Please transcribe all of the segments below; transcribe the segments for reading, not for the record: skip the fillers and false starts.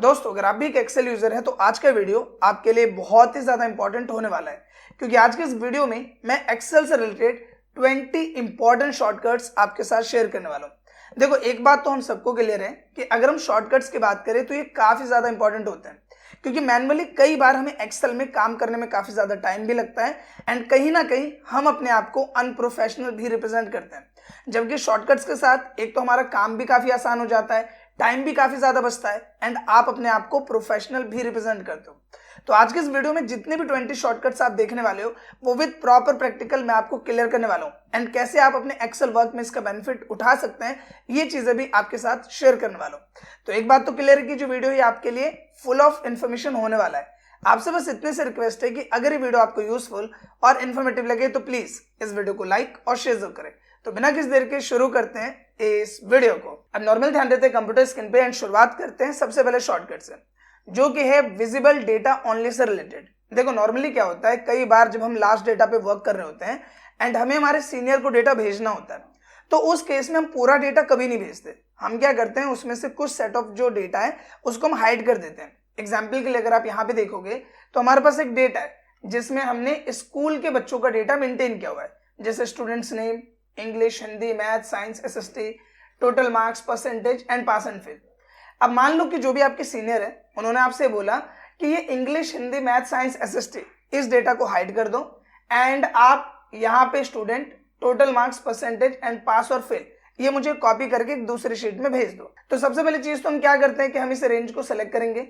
दोस्तों, अगर आप भी एक एक्सेल यूजर हैं तो आज का वीडियो आपके लिए बहुत ही ज्यादा इंपॉर्टेंट होने वाला है, क्योंकि आज के इस वीडियो में मैं एक्सेल से रिलेटेड 20 इंपॉर्टेंट शॉर्टकट्स आपके साथ शेयर करने वाला हूं। देखो, एक बात तो हम सबको क्लियर है कि अगर हम शॉर्टकट्स की बात करें तो ये काफी ज्यादा इंपॉर्टेंट होते हैं, क्योंकि मैनुअली कई बार हमें एक्सेल में काम करने में काफी ज्यादा टाइम भी लगता है एंड कहीं ना कहीं हम अपने आप को अनप्रोफेशनल भी रिप्रेजेंट करते हैं। जबकि शॉर्टकट्स के साथ एक तो हमारा काम भी काफी आसान हो जाता है, टाइम भी काफी ज्यादा बचता है एंड आप अपने आप को प्रोफेशनल भी रिप्रेजेंट करते हो। तो आज के इस वीडियो में जितने भी 20 शॉर्टकट्स आप देखने वाले हो वो विद प्रॉपर प्रैक्टिकल मैं आपको क्लियर करने वाला हूं एंड कैसे आप अपने एक्सेल वर्क में इसका बेनिफिट उठा सकते हैं, ये चीजें भी आपके साथ शेयर करने वाला हूं। तो एक बात तो क्लियर है कि जो वीडियो है आपके लिए फुल ऑफ इन्फॉर्मेशन होने वाला है। आपसे बस इतने से रिक्वेस्ट है कि अगर ये वीडियो आपको यूजफुल और इन्फॉर्मेटिव लगे तो प्लीज इस वीडियो को लाइक और शेयर जरूर करें। तो बिना किसी देर के शुरू करते हैं इस वीडियो को। अब नॉर्मल ध्यान देते हैं कंप्यूटर स्क्रीन पे एंड शुरुआत करते हैं सबसे पहले शॉर्टकट से, जो कि है visible data only say related. देखो, नॉर्मली क्या होता है, कई बार जब हम लास्ट डेटा पे वर्क कर रहे होते हैं एंड हमें हमारे सीनियर को डेटा भेजना होता है, तो उस केस में हम पूरा डेटा कभी नहीं भेजते। हम क्या करते हैं, उसमें से कुछ सेट ऑफ जो डेटा है उसको हम हाइड कर देते हैं। एग्जाम्पल के लिए अगर आप यहाँ पे देखोगे तो हमारे पास एक डेटा है जिसमें हमने स्कूल के बच्चों का डेटा मेंटेन किया हुआ है, जैसे students name, English, Hindi, math, science, SST, total marks, percentage and pass and fail. अब मान लो कि जो भी आपके सीनियर है उन्होंने आपसे बोला कि ये English, Hindi, math, science, SST इस डेटा को हाइड कर दो एंड आप यहाँ पे student, total marks, percentage and pass और फेल ये मुझे कॉपी करके एक दूसरी शीट में भेज दो। तो सबसे पहली चीज तो हम क्या करते हैं कि हम इस रेंज को सेलेक्ट करेंगे,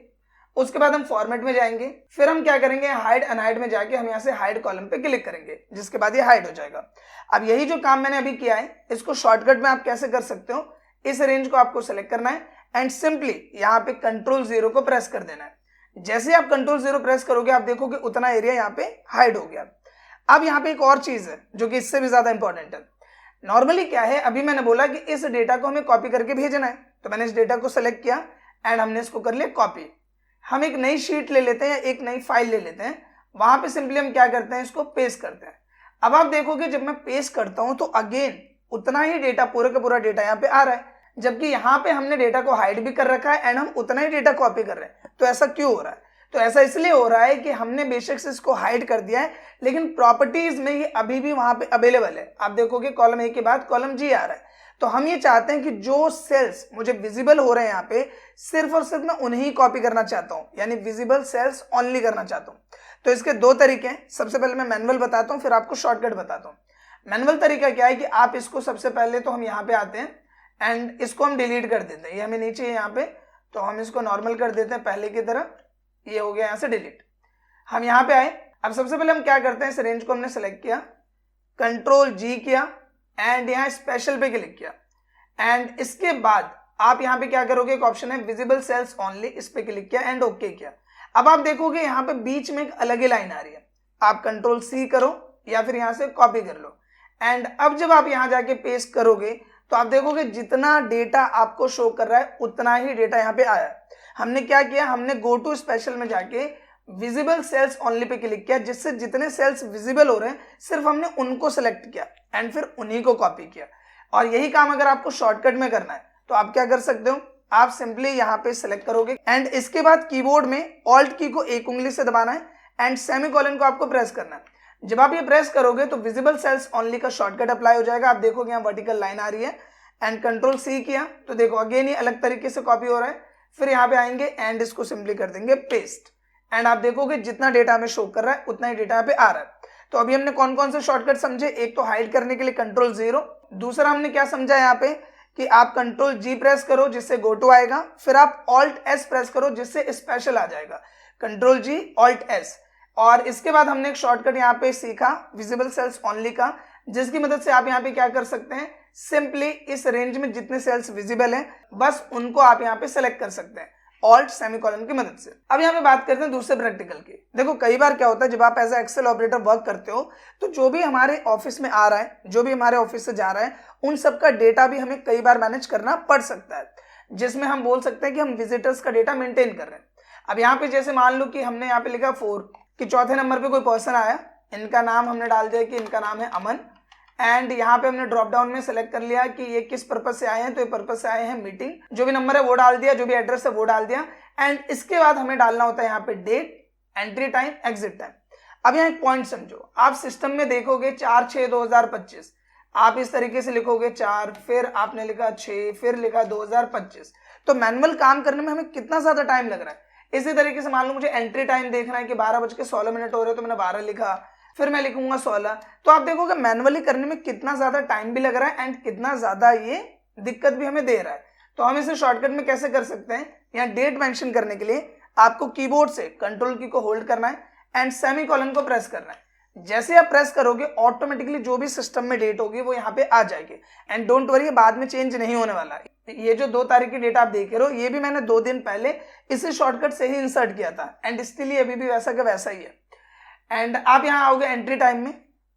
उसके बाद हम फॉर्मेट में जाएंगे, फिर हम क्या करेंगे, हाइड अनहाइड में जाके हम यहाँ से हाइड कॉलम पे क्लिक करेंगे, जिसके बाद ये हाइड हो जाएगा। अब यही जो काम मैंने अभी किया है इसको शॉर्टकट में आप कैसे कर सकते हो, इस रेंज को आपको सेलेक्ट करना है एंड सिंपली यहाँ पे Ctrl+0 को प्रेस कर देना है। जैसे आप Ctrl+0 प्रेस करोगे आप देखोगे उतना एरिया यहाँ पे हाइड हो गया। अब यहाँ पे एक और चीज है जो कि इससे भी ज्यादा इंपॉर्टेंट है। नॉर्मली क्या है, अभी मैंने बोला कि इस डेटा को हमें कॉपी करके भेजना है, तो मैंने इस डेटा को सेलेक्ट किया एंड हमने इसको कर लिया कॉपी। हम एक नई शीट ले लेते हैं या एक नई फाइल ले लेते हैं, वहां पे सिंपली हम क्या करते हैं, इसको पेस्ट करते हैं। अब आप देखोगे जब मैं पेस्ट करता हूं तो अगेन उतना ही डेटा, पूरा का पूरा डेटा यहाँ पे आ रहा है, जबकि यहाँ पे हमने डेटा को हाइड भी कर रखा है एंड हम उतना ही डेटा कॉपी कर रहे हैं। तो ऐसा क्यों हो रहा है? तो ऐसा इसलिए हो रहा है कि हमने बेशक से इसको हाइड कर दिया है लेकिन प्रॉपर्टीज में ये अभी भी वहां पे अवेलेबल है। आप देखोगे कॉलम ए के बाद कॉलम जी आ रहा है। तो हम ये चाहते हैं कि जो सेल्स मुझे विजिबल हो रहे हैं यहाँ पे सिर्फ और सिर्फ मैं उन्हीं कॉपी करना चाहता हूँ, यानी विजिबल सेल्स ओनली करना चाहता हूँ। तो इसके दो तरीके हैं। सबसे पहले मैं मैनुअल बताता हूँ, फिर आपको शॉर्टकट बताता हूँ। मैनुअल तरीका क्या है कि आप इसको सबसे पहले तो हम यहाँ पे आते हैं एंड इसको हम डिलीट कर देते हैं। ये हमें नीचे है यहाँ पे, तो हम इसको नॉर्मल कर देते हैं पहले की तरह। ये हो गया यहाँ से डिलीट। हम यहाँ पे आए। अब सबसे पहले हम क्या करते हैं, इस रेंज को हमने सेलेक्ट किया, Ctrl+G किया एंड यहाँ स्पेशल पे क्लिक किया एंड इसके बाद आप यहाँ पे क्या करोगे, एक ऑप्शन है विजिबल सेल्स ओनली, इस पे क्लिक किया एंड ओके किया। अब आप देखोगे यहाँ पे बीच में एक अलग ही लाइन आ रही है, आप Ctrl+C करो या फिर यहाँ से कॉपी कर लो एंड अब जब आप यहाँ जाके पेस्ट करोगे तो आप देखोगे जितना डेटा आपको शो कर रहा है उतना ही डेटा यहाँ पे आया। हमने क्या किया, हमने गो टू स्पेशल में जाके visible sales only pay click किया, जिससे जितने सेल्स विजिबल हो रहे हैं सिर्फ हमने उनको सेलेक्ट किया एंड फिर उन्हीं को कॉपी किया। और यही काम अगर आपको शॉर्टकट में करना है तो आप क्या कर सकते हो, आप सिंपली यहाँ पे सेलेक्ट करोगे एंड इसके बाद कीबोर्ड में ऑल्ट की को एक उंगली से दबाना है एंड सेमीकोलन को आपको प्रेस करना है। जब आप ये प्रेस करोगे तो विजिबल सेल्स ओनली का शॉर्टकट अप्लाई हो जाएगा। आप देखोगे यहाँ वर्टिकल लाइन आ रही है एंड Ctrl+C किया तो देखो अगेन ये अलग तरीके से कॉपी हो रहा है। फिर यहाँ पे आएंगे एंड इसको सिंपली कर देंगे पेस्ट एंड आप देखोगे जितना डेटा हमें शो कर रहा है उतना ही डेटा यहाँ पे आ रहा है। तो अभी हमने कौन कौन से शॉर्टकट समझे, एक तो हाइड करने के लिए Ctrl+0, दूसरा हमने क्या समझा यहाँ पे कि आप Ctrl+G प्रेस करो जिससे गो टू आएगा, फिर आप Alt+S प्रेस करो जिससे स्पेशल आ जाएगा, Ctrl+G Alt+S। और इसके बाद हमने एक शॉर्टकट यहाँ पे सीखा विजिबल सेल्स ओनली का, जिसकी मदद से आप यहाँ पे क्या कर सकते हैं, सिंपली इस रेंज में जितने सेल्स विजिबल हैं बस उनको आप यहाँ पे सेलेक्ट कर सकते हैं ऑल्ट सेमीकोलन की मदद से। अब यहाँ पे बात करते हैं दूसरे प्रैक्टिकल की। देखो, कई बार क्या होता है जब आप एज एक्सेल ऑपरेटर वर्क करते हो तो जो भी हमारे ऑफिस में आ रहा है, जो भी हमारे ऑफिस से जा रहा है, उन सबका डेटा भी हमें कई बार मैनेज करना पड़ सकता है, जिसमें हम बोल सकते हैं कि हम विजिटर्स का डेटा मेंटेन कर रहे हैं। अब यहाँ पे जैसे मान लो कि हमने यहाँ पे लिखा 4 कि चौथे नंबर पे कोई पर्सन आया, इनका नाम हमने डाल दिया कि इनका नाम है अमन एंड यहाँ पे हमने ड्रॉप डाउन में सेलेक्ट कर लिया कि ये किस पर्पज से आए हैं, तो ये पर्पज से आए हैं मीटिंग। जो भी नंबर है वो डाल दिया, जो भी एड्रेस है वो डाल दिया एंड इसके बाद हमें डालना होता है यहाँ पे date, entry time, exit time. अब यहाँ एक पॉइंट समझो, आप सिस्टम में देखोगे 4/6/2025, आप इस तरीके से लिखोगे 4, फिर आपने लिखा 6, फिर लिखा 2025। तो मैनुअल काम करने में हमें कितना ज्यादा टाइम लग रहा है। इसी तरीके से मान लो मुझे एंट्री टाइम देखना है कि 12:16 हो रहे, तो मैंने 12 लिखा, फिर मैं लिखूंगा 16। तो आप देखोगे मैनुअली करने में कितना ज्यादा टाइम भी लग रहा है एंड कितना ज्यादा ये दिक्कत भी हमें दे रहा है। तो हम इसे शॉर्टकट में कैसे कर सकते हैं, यहाँ डेट मेंशन करने के लिए आपको कीबोर्ड से कंट्रोल की को होल्ड करना है एंड सेमीकोलन को प्रेस करना है। जैसे आप प्रेस करोगे ऑटोमेटिकली जो भी सिस्टम में डेट होगी वो यहाँ पे आ जाएगी एंड डोंट वरी, बाद में चेंज नहीं होने वाला है। ये जो 2 तारीख की डेट आप देख रहे हो, ये भी मैंने 2 दिन पहले इसी शॉर्टकट से ही इंसर्ट किया था एंड स्टिल अभी भी वैसा का वैसा ही है। एंड आप यहाँ आओगे एंट्री टाइम में,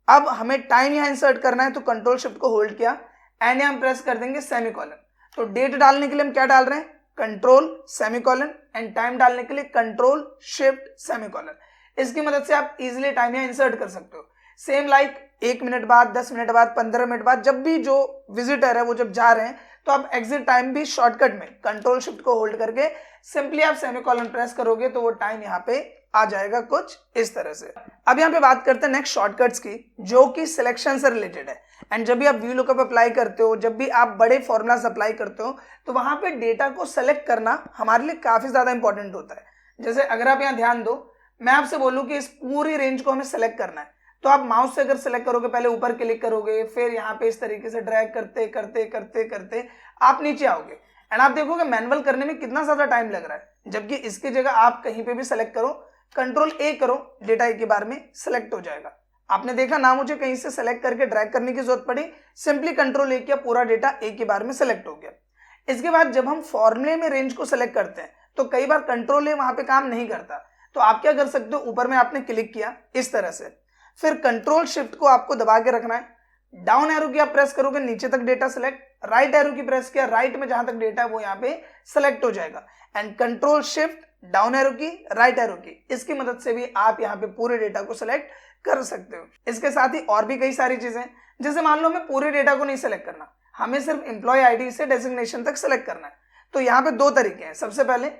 अब हमें टाइम यहाँ इंसर्ट करना है, तो कंट्रोल शिफ्ट को होल्ड किया एंड यहाँ प्रेस कर देंगे सेमीकोलन। तो डेट डालने के लिए हम क्या डाल रहे हैं, कंट्रोल सेमीकोलन, एंड टाइम डालने के लिए कंट्रोल शिफ्ट सेमीकोलन। इसकी मदद से आप इजीली टाइम यहाँ इंसर्ट कर सकते हो। सेम लाइक 1 मिनट बाद, 10 मिनट बाद, 15 मिनट बाद, जब भी जो विजिटर है वो जब जा रहे हैं, तो आप एग्जिट टाइम भी शॉर्टकट में कंट्रोल शिफ्ट को होल्ड करके सिंपली आप सेमीकोलन प्रेस करोगे तो वो टाइम यहाँ पे आ जाएगा कुछ इस तरह से। अब यहाँ पे बात करते हैं नेक्स्ट शॉर्टकट्स की, जो कि सिलेक्शन से रिलेटेड है। एंड जब भी आप व्यू लुकअप अप्लाई करते हो, जब भी आप बड़े फॉर्मूलाज अप्लाई करते हो, तो वहां पे डेटा को सेलेक्ट करना हमारे लिए काफी ज्यादा इंपॉर्टेंट होता है। जैसे अगर आप यहाँ ध्यान दो, मैं आपसे बोलूं कि इस पूरी रेंज को हमें सेलेक्ट करना है, तो आप माउस से अगर सेलेक्ट करोगे, पहले ऊपर क्लिक करोगे, फिर यहाँ पे इस तरीके से ड्रैग करते करते करते करते आप नीचे आओगे एंड आप देखोगे मैनुअल करने में कितना ज्यादा टाइम लग रहा है। जबकि इसकी जगह आप कहीं पे भी सेलेक्ट करो, कंट्रोल ए करो, डेटा एक ही बार में सेलेक्ट हो जाएगा। आपने देखा ना, मुझे कहीं से सेलेक्ट करके ड्रैग करने की जरूरत पड़ी, सिंपली कंट्रोल ए किया, पूरा डेटा एक ही बार में सेलेक्ट हो गया। इसके बाद जब हम फॉर्मूले में रेंज को सेलेक्ट करते हैं तो कई बार कंट्रोल ए वहां पे काम नहीं करता, तो आप क्या कर सकते हो, ऊपर में आपने क्लिक किया इस तरह से, फिर कंट्रोल शिफ्ट को आपको दबा के रखना है, डाउन एरो की आप प्रेस करोगे नीचे तक डेटा सेलेक्ट, राइट एरो की प्रेस किया, राइट में जहां तक डेटा है वो यहाँ पे सेलेक्ट हो जाएगा and control shift down arrow की, राइट एरो की, इसकी मदद से भी आप यहाँ पे पूरे डेटा को सिलेक्ट कर सकते हो। इसके साथ ही और भी कई सारी चीजें, जैसे मान लो हमें पूरे डेटा को नहीं सिलेक्ट करना, हमें सिर्फ एम्प्लॉय आईडी से डेजिग्नेशन तक सिलेक्ट करना है। तो यहाँ पे 2 तरीके हैं। सबसे पहले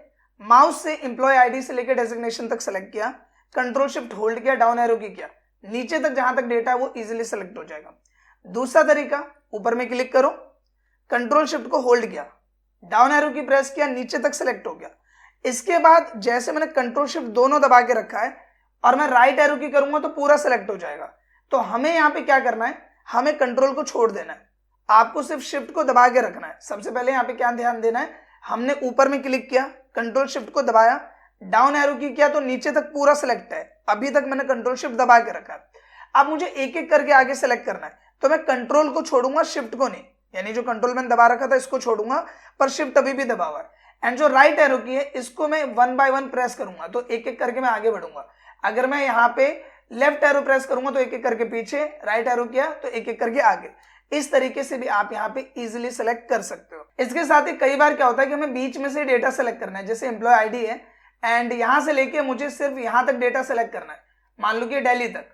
माउस से एम्प्लॉय आईडी से लेकर डेजिग्नेशन तक सेलेक्ट किया, कंट्रोल शिफ्ट होल्ड किया, डाउन एरो की किया, नीचे तक जहां तक डेटा है वो इजीली सेलेक्ट हो जाएगा। दूसरा तरीका, ऊपर में क्लिक करो, कंट्रोल शिफ्ट को होल्ड किया, डाउन एरो की प्रेस किया, नीचे तक सेलेक्ट हो गया। इसके बाद जैसे मैंने कंट्रोल शिफ्ट दोनों दबा के रखा है और मैं राइट एरो की करूंगा तो पूरा सेलेक्ट हो जाएगा। तो हमें यहाँ पे क्या करना है, हमें कंट्रोल को छोड़ देना है, आपको सिर्फ शिफ्ट को दबा के रखना है। सबसे पहले यहाँ पे क्या ध्यान देना है, हमने ऊपर में क्लिक किया, कंट्रोल शिफ्ट को दबाया, डाउन एरो की किया तो नीचे तक पूरा सेलेक्ट है। अभी तक मैंने कंट्रोल शिफ्ट दबा के रखा है। अब मुझे एक एक करके आगे सेलेक्ट करना है, तो मैं कंट्रोल को छोड़ूंगा, शिफ्ट को नहीं, यानी जो कंट्रोल मैंने दबा रखा था इसको छोड़ूंगा, पर शिफ्ट अभी भी दबा हुआ है। एंड जो राइट एरो की है इसको मैं 1 बाय 1 प्रेस करूंगा, तो एक एक करके मैं आगे बढ़ूंगा। अगर मैं यहाँ पे लेफ्ट एरो प्रेस करूंगा तो एक एक करके पीछे, राइट एरो किया तो एक एक करके आगे। इस तरीके से भी आप यहाँ पे इजीली सेलेक्ट कर सकते हो। इसके साथ ही कई बार क्या होता है कि हमें बीच में से डेटा सेलेक्ट करना है, जैसे एम्प्लॉय आईडी है एंड यहां से लेके मुझे सिर्फ यहां तक डेटा सेलेक्ट करना है, मान लो कि दिल्ली तक,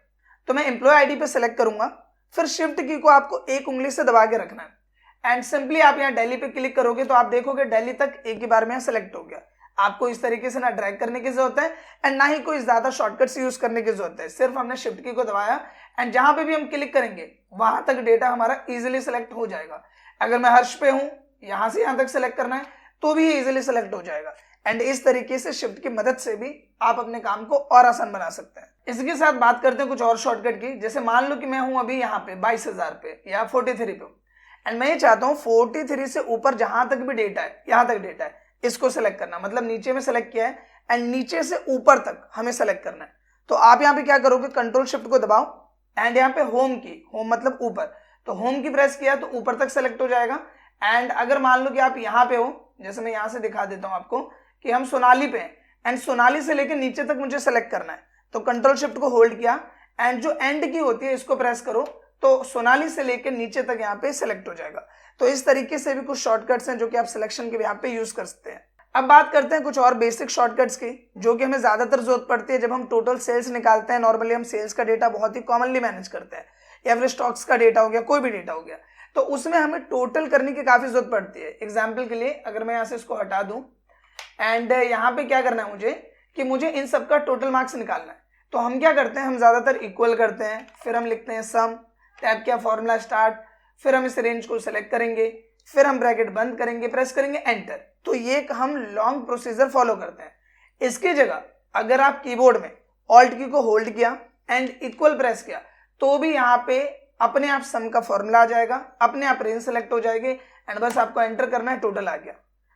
तो मैं एम्प्लॉय आईडी पे सेलेक्ट करूंगा, फिर शिफ्ट की को आपको एक उंगली से दबा के रखना है एंड सिंपली आप यहाँ दिल्ली पे क्लिक करोगे तो आप देखोगे दिल्ली तक एक ही बार में सेलेक्ट हो गया। आपको इस तरीके से ना ड्रैग करने की जरूरत है एंड ना ही कोई ज्यादा शॉर्टकट्स यूज करने की जरूरत है, सिर्फ हमने शिफ्ट की को दबाया एंड जहां पे भी हम क्लिक करेंगे वहां तक डेटा हमारा इजीली सेलेक्ट हो जाएगा। अगर मैं हर्ष पे हूं, यहां से यहां तक सेलेक्ट करना है तो भी इजीली सेलेक्ट हो जाएगा एंड इस तरीके से शिफ्ट की मदद से भी आप अपने काम को और आसान बना सकते हैं। इसके साथ बात करते हैं कुछ और शॉर्टकट की, जैसे मान लो कि मैं हूं अभी यहाँ पे 22,000 पे या 43 पे एंड मैं ये चाहता हूँ 43 से ऊपर जहां तक भी डेटा है, यहां तक डेटा है, इसको सेलेक्ट करना, मतलब नीचे में सेलेक्ट किया है एंड नीचे से ऊपर तक हमें सेलेक्ट करना है। तो आप यहाँ पे क्या करोगे, कंट्रोल शिफ्ट को दबाओ एंड यहाँ पे होम की, होम मतलब ऊपर, तो होम की प्रेस किया तो ऊपर तक सेलेक्ट हो जाएगा। एंड अगर मान लो कि आप यहाँ पे हो, जैसे मैं यहाँ से दिखा देता हूँ आपको कि हम सोनाली पे हैं एंड सोनाली से लेकर नीचे तक मुझे सेलेक्ट करना है, तो कंट्रोल शिफ्ट को होल्ड किया एंड जो एंड की होती है इसको प्रेस करो तो सोनाली से लेकर नीचे तक यहाँ पे सेलेक्ट हो जाएगा। तो इस तरीके से भी कुछ शॉर्टकट्स हैं जो कि आप सिलेक्शन के यहाँ पे यूज कर सकते हैं। अब बात करते हैं कुछ और बेसिक शॉर्टकट्स की, जो कि हमें ज्यादातर जरूरत पड़ती है जब हम टोटल सेल्स निकालते हैं। नॉर्मली हम सेल्स का डेटा बहुत ही कॉमनली मैनेज करते हैं, या फिर स्टॉक्स का डेटा हो गया, कोई भी डेटा हो गया, तो उसमें हमें टोटल करने की काफी जरूरत पड़ती है। एग्जाम्पल के लिए अगर मैं यहाँ से इसको हटा दूं एंड यहाँ पे क्या करना है मुझे कि मुझे इन सबका टोटल मार्क्स निकालना है। तो हम क्या करते हैं, हम ज्यादातर इक्वल करते हैं, फिर हम लिखते हैं सम, टैब किया, फॉर्मूला स्टार्ट, फिर हम इस रेंज को सिलेक्ट करेंगे, फिर हम ब्रैकेट बंद करेंगे, प्रेस करेंगे एंटर। तो ये एक हम लॉन्ग प्रोसीजर फॉलो करते हैं। इसकी जगह अगर आप कीबोर्ड में ऑल्ट की को होल्ड किया एंड इक्वल प्रेस किया तो भी यहाँ पे अपने आप सम का फॉर्मूला आ जाएगा, अपने आप रेंज सेलेक्ट हो जाएगी एंड बस आपको एंटर करना है, टोटल आ गया।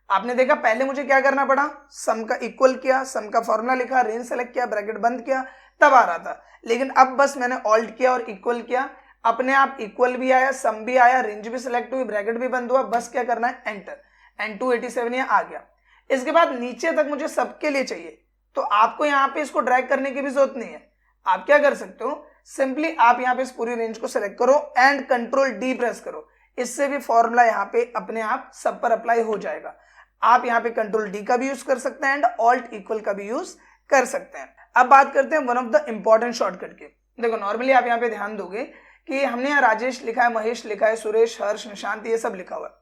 आपने देखा पहले मुझे क्या करना पड़ा, सम का इक्वल किया, सम का फॉर्मूला लिखा, रेंज सेलेक्ट किया, ब्रैकेट बंद किया, तब आ रहा था। लेकिन अब बस मैंने ऑल्ट किया और इक्वल किया, अपने आप इक्वल भी आया, सम भी आया, रेंज भी सिलेक्ट हुई, ब्रैकेट भी बंद हुआ, बस क्या करना है एंटर, एंड 287 ये आ गया। इसके बाद नीचे तक मुझे सबके लिए चाहिए, तो आपको यहाँ पे इसको ड्रैग करने की भी जरूरत नहीं है। आप क्या कर सकते हो, सिंपली आप यहाँ पे इस पूरी रेंज को सिलेक्ट करो एंड कंट्रोल डी प्रेस करो, इससे भी फॉर्मूला यहाँ पे अपने आप सब पर अप्लाई हो जाएगा। आप यहाँ पे कंट्रोल डी का भी यूज कर सकते हैं एंड ऑल्ट इक्वल का भी यूज कर सकते हैं। अब बात करते हैं one of the important shortcut की। देखो नॉर्मली आप यहाँ पे ध्यान दोगे कि हमने यहाँ राजेश लिखा है, महेश लिखा है, सुरेश, हर्ष, निशांत, ये सब लिखा हुआ है।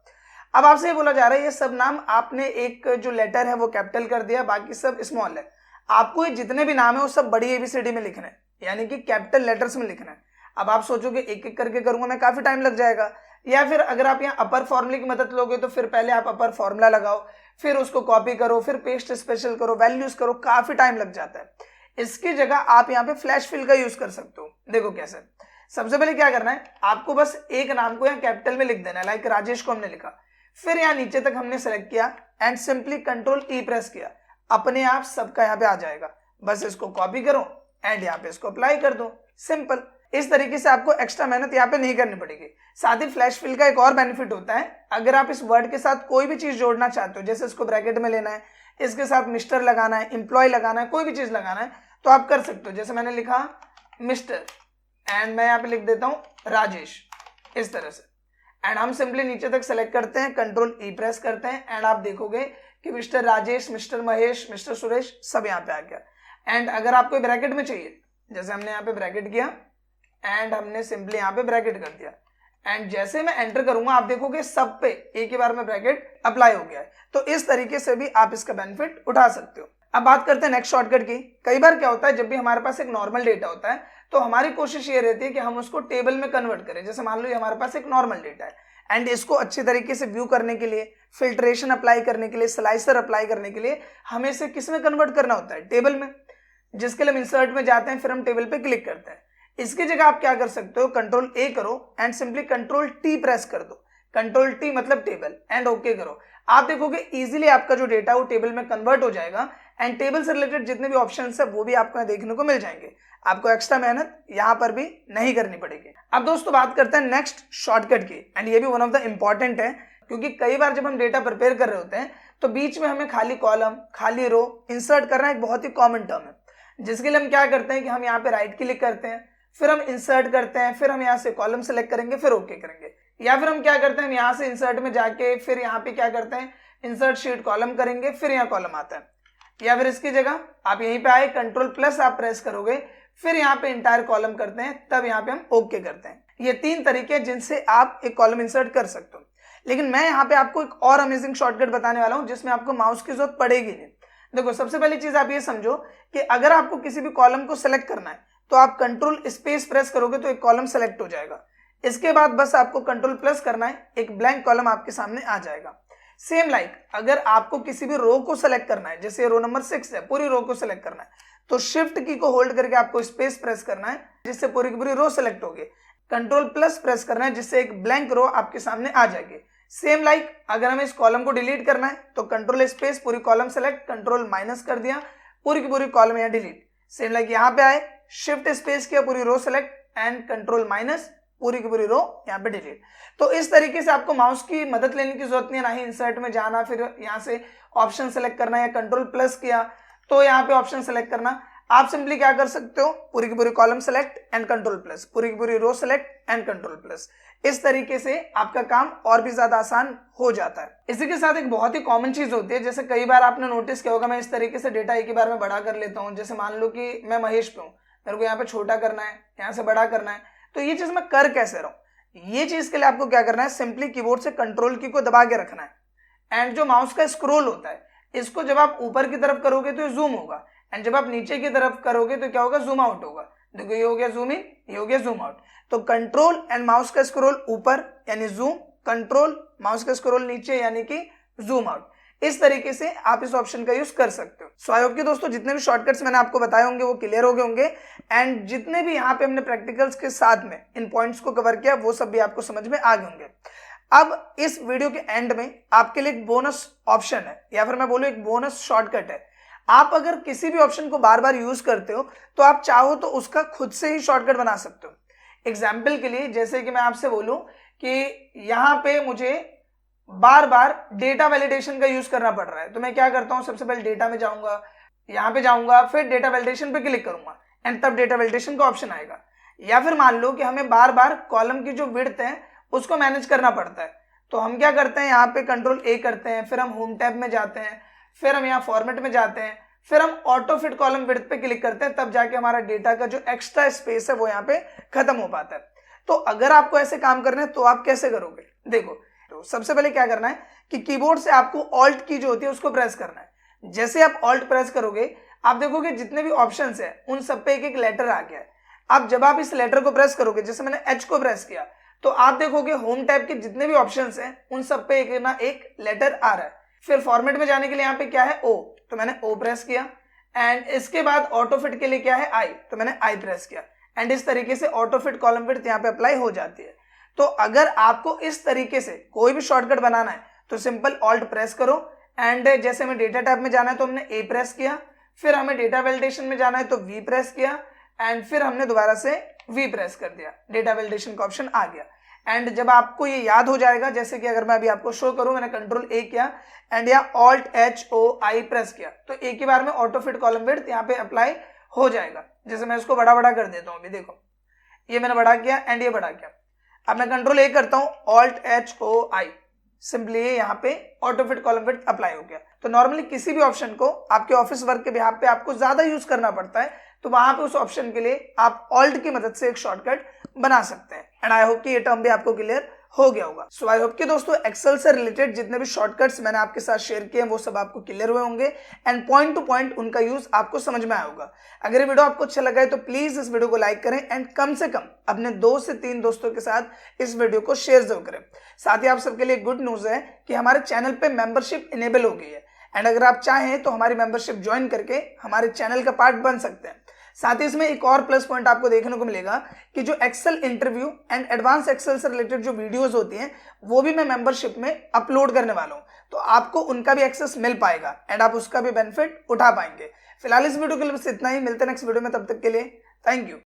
अब आपसे ये बोला जा रहा है ये सब नाम आपने एक जो लेटर है वो कैपिटल कर दिया, बाकी सब स्मॉल है। आपको ये जितने भी नाम है वो सब बड़ी एबीसीडी में लिखना है, यानी कि कैपिटल लेटर्स में लिखना है। अब आप सोचोगे एक एक करके करूंगा मैं, काफी टाइम लग जाएगा। या फिर अगर आप यहाँ अपर फॉर्मूले की मदद लोगे तो फिर पहले आप अपर फॉर्मूला लगाओ, फिर उसको कॉपी करो, फिर पेस्ट स्पेशल करो, वैल्यूज करो, काफी टाइम लग जाता है। इसकी जगह आप यहाँ पे फ्लैश फिल का यूज कर सकते हो। देखो कैसे, सबसे पहले क्या करना है, आपको बस एक नाम को यहाँ कैपिटल में लिख देना है, लाइक राजेश को हमने लिखा, फिर यहाँ नीचे तक हमने सेलेक्ट किया and simply control E press किया, अपने आप सबका यहाँ पे आ जाएगा। बस इसको कॉपी करो एंड यहाँ पे इसको अप्लाई कर दो, सिंपल। इस तरीके से आपको एक्स्ट्रा मेहनत यहाँ पे नहीं करनी पड़ेगी। साथ ही फ्लैश फिल का एक और बेनिफिट होता है, अगर आप इस वर्ड के साथ कोई भी चीज जोड़ना चाहते हो, जैसे इसको ब्रैकेट में लेना है, इसके साथ मिस्टर लगाना है, एम्प्लॉय लगाना है, कोई भी चीज लगाना है, तो आप कर सकते हो। जैसे मैंने लिखा मिस्टर एंड मैं यहाँ पे लिख देता हूँ राजेश, इस तरह से। एंड हम सिंपली नीचे तक सेलेक्ट करते हैं, कंट्रोल ई प्रेस करते हैं एंड आप देखोगे कि mister Rajesh, mister Mahesh, mister Suresh सब यहाँ पे आ गया। एंड अगर आपको ब्रैकेट में चाहिए, जैसे हमने यहाँ पे ब्रैकेट किया एंड हमने सिंपली यहाँ पे ब्रैकेट कर दिया एंड जैसे मैं एंटर करूंगा आप देखोगे सब पे एक ही बार में ब्रैकेट अप्लाई हो गया है। तो इस तरीके से भी आप इसका बेनिफिट उठा सकते हो। अब बात करते हैं नेक्स्ट शॉर्टकट की। कई बार क्या होता है, जब भी हमारे पास एक नॉर्मल डेटा होता है तो हमारी कोशिश ये रहती है कि हम उसको टेबल में कन्वर्ट करें। जैसे मान लो ये हमारे पास एक नॉर्मल डेटा है एंड इसको अच्छी तरीके से व्यू करने के लिए, फिल्ट्रेशन अप्लाई करने के लिए, स्लाइसर अप्लाई करने के लिए हमें इसे किस में कन्वर्ट करना होता है, टेबल में, जिसके लिए हम इंसर्ट में जाते हैं, फिर हम टेबल पे क्लिक करते हैं। इसकी जगह आप क्या कर सकते हो, कंट्रोल ए करो and simply control T press कर दो, कंट्रोल टी मतलब टेबल, एंड ओके करो। आप देखोगे इजीली आपका जो डेटा वो टेबल में कन्वर्ट हो जाएगा एंड टेबल से रिलेटेड जितने भी ऑप्शंस है वो भी आपको यहाँ देखने को मिल जाएंगे। आपको एक्स्ट्रा मेहनत यहाँ पर भी नहीं करनी पड़ेगी। अब दोस्तों बात करते हैं नेक्स्ट शॉर्टकट की, एंड ये भी वन ऑफ द इंपॉर्टेंट है, क्योंकि कई बार जब हम डेटा प्रिपेयर कर रहे होते हैं तो बीच में हमें खाली कॉलम, खाली रो इंसर्ट करना एक बहुत ही कॉमन टर्म है, जिसके लिए हम क्या करते हैं कि हम यहाँ पे राइट क्लिक करते हैं, फिर हम इंसर्ट करते हैं, फिर हम यहाँ से कॉलम सेलेक्ट करेंगे, फिर ओके करेंगे। या फिर हम क्या करते हैं, हम यहाँ से इंसर्ट में जाके फिर यहाँ पे क्या करते हैं, इंसर्ट शीट कॉलम करेंगे, फिर यहाँ कॉलम आता है। या फिर इसकी जगह आप यहीं पे आए, कंट्रोल प्लस आप प्रेस करोगे, फिर यहाँ पे इंटायर कॉलम करते हैं, तब यहाँ पे हम ओके करते हैं। ये तीन तरीके हैं जिनसे आप एक कॉलम इंसर्ट कर सकते हो। लेकिन मैं यहाँ पे आपको एक और अमेजिंग शॉर्टकट बताने वाला हूँ जिसमें आपको माउस की जरूरत पड़ेगी नहीं। देखो सबसे पहली चीज आप ये समझो कि अगर आपको किसी भी कॉलम को सेलेक्ट करना है तो आप कंट्रोल स्पेस प्रेस करोगे तो एक कॉलम सेलेक्ट हो जाएगा। इसके बाद बस आपको कंट्रोल प्लस करना है, एक ब्लैंक कॉलम आपके सामने आ जाएगा। सेम लाइक अगर आपको किसी भी रो को सेलेक्ट करना है, जैसे रो नंबर 6 है, पूरी रो को सेलेक्ट करना है, तो शिफ्ट की को होल्ड करके आपको स्पेस प्रेस करना है जिससे पूरी की पूरी रो सेलेक्ट होगी। कंट्रोल प्लस प्रेस करना है जिससे एक ब्लैंक रो आपके सामने आ जाएगी। सेम लाइक अगर हमें इस कॉलम को डिलीट करना है तो कंट्रोल स्पेस पूरी कॉलम सेलेक्ट, कंट्रोल माइनस कर दिया, पूरी की पूरी कॉलम यहाँ डिलीट। सेम लाइक यहाँ पे आए, शिफ्ट स्पेस किया, पूरी रो सेलेक्ट एंड कंट्रोल माइनस, पूरी की पूरी रो यहाँ पे डिलीट। तो इस तरीके से आपको माउस की मदद लेने की जरूरत नहीं है, ना ही इंसर्ट में जाना, फिर यहाँ से ऑप्शन सेलेक्ट करना, या कंट्रोल प्लस किया तो यहाँ पे ऑप्शन सेलेक्ट करना। आप सिंपली क्या कर सकते हो, पूरी की पूरी column select and control plus, पूरी की पूरी रो सेलेक्ट एंड कंट्रोल प्लस। इस तरीके से आपका काम और भी ज्यादा आसान हो जाता है। इसी के साथ एक बहुत ही कॉमन चीज होती है, जैसे कई बार आपने नोटिस किया होगा, मैं इस तरीके से डेटा एक ही बार में बड़ा कर लेता हूँ। जैसे मान लो कि मैं महेश पे हूँ, मेरे को यहाँ पे छोटा करना है, यहाँ से बड़ा करना है, तो ये चीज मैं कर कैसे रहा हूँ, ये चीज के लिए आपको क्या करना है, सिंपली कीबोर्ड से कंट्रोल की को दबा के रखना है एंड जो माउस का स्क्रॉल होता है इसको जब आप ऊपर की तरफ करोगे तो ये जूम होगा, एंड जब आप नीचे की तरफ करोगे तो क्या होगा, जूम आउट होगा। देखो ये हो गया जूम इन, ये हो गया जूम आउट। तो कंट्रोल एंड माउस का स्क्रॉल ऊपर यानी जूम, कंट्रोल माउस का स्क्रॉल नीचे यानी कि जूम आउट। इस तरीके से आप इस ऑप्शन का यूज कर सकते हो। सो आई होप कि दोस्तों जितने भी शॉर्टकट्स मैंने आपको बताए होंगे वो क्लियर हो गए होंगे, एंड जितने भी यहाँ पे हमने प्रैक्टिकल्स के साथ में इन पॉइंट्स को कवर किया वो सब भी आपको समझ में आ गए होंगे। अब इस वीडियो के एंड में आपके लिए एक बोनस ऑप्शन है, या फिर मैं बोलूं एक बोनस शॉर्टकट है। आप अगर किसी भी ऑप्शन को बार बार यूज करते हो तो आप चाहो तो उसका खुद से ही शॉर्टकट बना सकते हो। एग्जाम्पल के लिए जैसे कि मैं आपसे बोलूं कि यहाँ पे मुझे बार बार डेटा वैलिडेशन का यूज करना पड़ रहा है, तो मैं क्या करता हूं, सबसे पहले डेटा में जाऊंगा, यहाँ पे जाऊंगा, फिर डेटा वैलिडेशन पे क्लिक करूंगा एंड तब डेटा वैलिडेशन का ऑप्शन आएगा। या फिर मान लो कि हमें बार बार कॉलम की जो विड्थ है उसको मैनेज करना पड़ता है, तो हम क्या करते हैं, यहाँ पे कंट्रोल ए करते हैं, फिर हम होम टैब में जाते हैं, फिर हम यहाँ फॉर्मेट में जाते हैं, फिर हम ऑटो फिट कॉलम विड्थ पे क्लिक करते हैं, तब जाके हमारा डेटा का जो एक्स्ट्रा स्पेस है वो यहाँ पे खत्म हो पाता है। तो अगर आपको ऐसे काम करने हैं तो आप कैसे करोगे, देखो तो सबसे पहले क्या करना है कि कीबोर्ड से आपको ऑल्ट की जो होती है उसको प्रेस करना है। जैसे आप ऑल्ट प्रेस करोगे आप देखोगे जितने भी ऑप्शंस है उन सब पे एक एक लेटर आ गया है। अब जब आप इस लेटर को प्रेस करोगे, जैसे मैंने एच को प्रेस किया, तो आप देखोगे होम टैब के जितने भी ऑप्शंस हैं उन सब पे एक ना एक लेटर आ रहा है। फिर फॉर्मेट में जाने के लिए यहाँ पे क्या है, ओ, तो मैंने ओ प्रेस किया, एंड इसके बाद ऑटो फिट के लिए क्या है, आई, तो मैंने आई प्रेस किया, एंड इस तरीके से ऑटो फिट कॉलम विड्थ यहाँ पे अप्लाई हो जाती है। तो अगर आपको इस तरीके से कोई भी शॉर्टकट बनाना है तो सिंपल ऑल्ट प्रेस करो, एंड जैसे हमें डेटा टैब में जाना है तो हमने ए प्रेस किया, फिर हमें डेटा वैलिडेशन में जाना है तो वी प्रेस किया, एंड फिर हमने दोबारा से वी प्रेस कर दिया, डेटा वैलिडेशन का ऑप्शन आ गया। एंड जब आपको ये याद हो जाएगा, जैसे कि अगर मैं अभी आपको शो करूं, मैंने कंट्रोल ए किया एंड या alt H O I press किया, तो एक ही बार में ऑटो फिट कॉलम विड्थ यहाँ पे अप्लाई हो जाएगा। जैसे मैं इसको बड़ा बड़ा कर देता हूँ, अभी देखो ये मैंने बड़ा किया एंड ये बड़ा किया। अब मैं कंट्रोल ए करता हूं, ऑल्ट एच ओ आई, सिंपली यहाँ पे auto fit column width apply हो गया। तो नॉर्मली किसी भी ऑप्शन को आपके ऑफिस वर्क के बिहाफ पे आपको ज्यादा यूज करना पड़ता है, तो वहां पे उस ऑप्शन के लिए आप ऑल्ट की मदद से एक शॉर्टकट बना सकते हैं। एंड आई होप कि ये टर्म भी आपको क्लियर हो गया होगा। सो आई होप कि दोस्तों एक्सेल से रिलेटेड जितने भी शॉर्टकट्स मैंने आपके साथ शेयर किए हैं वो सब आपको क्लियर हुए होंगे, एंड पॉइंट टू पॉइंट उनका यूज आपको समझ में आया होगा। अगर ये वीडियो आपको अच्छा लगा है तो प्लीज इस वीडियो को लाइक करें, एंड कम से कम अपने 2 से 3 दोस्तों के साथ इस वीडियो को शेयर जरूर करें। साथ ही आप सबके लिए गुड न्यूज है कि हमारे चैनल पे मेंबरशिप इनेबल हो गई है, एंड अगर आप चाहें तो हमारी मेंबरशिप ज्वाइन करके हमारे चैनल का पार्ट बन सकते हैं। साथ ही इसमें एक और प्लस पॉइंट आपको देखने को मिलेगा कि जो Excel interview and advance Excel से रिलेटेड जो वीडियोस होती हैं वो भी मैं मेंबरशिप में अपलोड करने वाला हूं, तो आपको उनका भी एक्सेस मिल पाएगा एंड आप उसका भी बेनिफिट उठा पाएंगे। फिलहाल इस वीडियो के लिए बस इतना ही, मिलते हैं नेक्स्ट वीडियो में, तब तक के लिए थैंक यू।